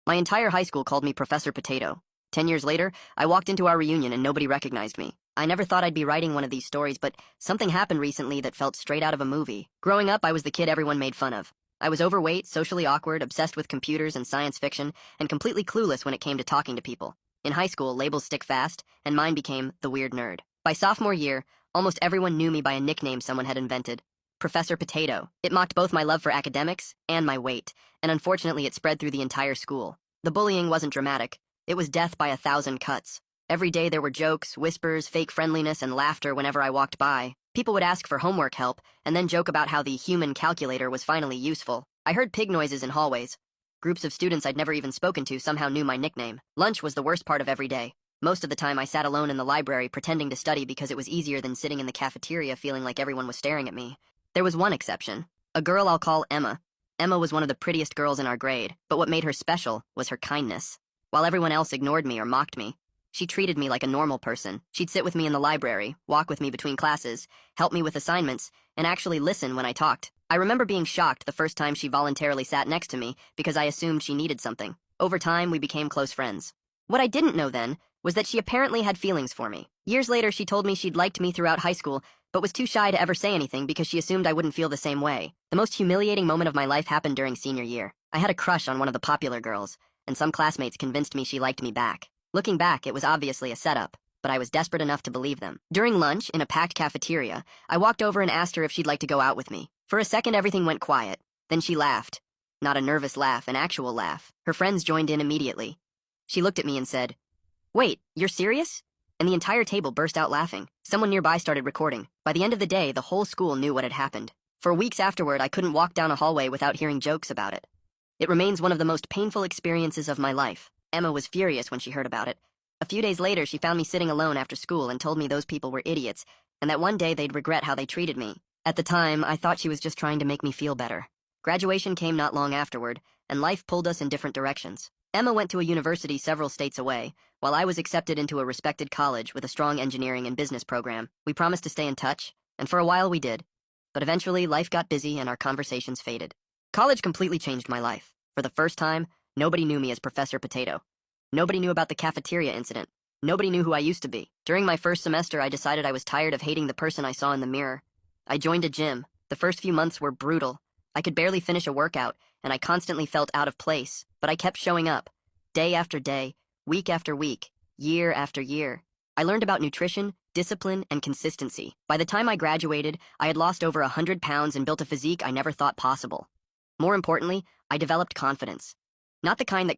My entire high school called me Professor Potato. 10 years later, I walked into our reunion and nobody recognized me. I never thought I'd be writing one of these stories, but something happened recently that felt straight out of a movie. Growing up, I was the kid everyone made fun of. I was overweight, socially awkward, obsessed with computers and science fiction, and completely clueless when it came to talking to people. In high school, labels stick fast, and mine became the weird nerd. By sophomore year, almost everyone knew me by a nickname someone had invented. Professor Potato. It mocked both my love for academics and my weight, and unfortunately it spread through the entire school. The bullying wasn't dramatic. It was death by 1,000 cuts. Every day there were jokes, whispers, fake friendliness, and laughter whenever I walked by. People would ask for homework help, and then joke about how the human calculator was finally useful. I heard pig noises in hallways. Groups of students I'd never even spoken to somehow knew my nickname. Lunch was the worst part of every day. Most of the time I sat alone in the library pretending to study because it was easier than sitting in the cafeteria feeling like everyone was staring at me. There was one exception. A girl I'll call Emma. Emma was one of the prettiest girls in our grade, but what made her special was her kindness. While everyone else ignored me or mocked me, she treated me like a normal person. She'd sit with me in the library, walk with me between classes, help me with assignments, and actually listen when I talked. I remember being shocked the first time she voluntarily sat next to me because I assumed she needed something. Over time, we became close friends. What I didn't know then was that she apparently had feelings for me. Years later, she told me she'd liked me throughout high school, but was too shy to ever say anything because she assumed I wouldn't feel the same way. The most humiliating moment of my life happened during senior year. I had a crush on one of the popular girls, and some classmates convinced me she liked me back. Looking back, it was obviously a setup, but I was desperate enough to believe them. During lunch, in a packed cafeteria, I walked over and asked her if she'd like to go out with me. For a second, everything went quiet. Then she laughed. Not a nervous laugh, an actual laugh. Her friends joined in immediately. She looked at me and said, "Wait, you're serious?" And the entire table burst out laughing. Someone nearby started recording. By the end of the day, the whole school knew what had happened. For weeks afterward, I couldn't walk down a hallway without hearing jokes about it. It remains one of the most painful experiences of my life. Emma was furious when she heard about it. A few days later, she found me sitting alone after school and told me those people were idiots, and that one day they'd regret how they treated me. At the time, I thought she was just trying to make me feel better. Graduation came not long afterward, and life pulled us in different directions. Emma went to a university several states away, while I was accepted into a respected college with a strong engineering and business program. We promised to stay in touch, and for a while we did. But eventually, life got busy and our conversations faded. College completely changed my life. For the first time, nobody knew me as Professor Potato. Nobody knew about the cafeteria incident. Nobody knew who I used to be. During my first semester, I decided I was tired of hating the person I saw in the mirror. I joined a gym. The first few months were brutal. I could barely finish a workout, and I constantly felt out of place. But I kept showing up. Day after day, week after week, year after year. I learned about nutrition, discipline, and consistency. By the time I graduated, I had lost over 100 pounds and built a physique I never thought possible. More importantly, I developed confidence. Not the kind that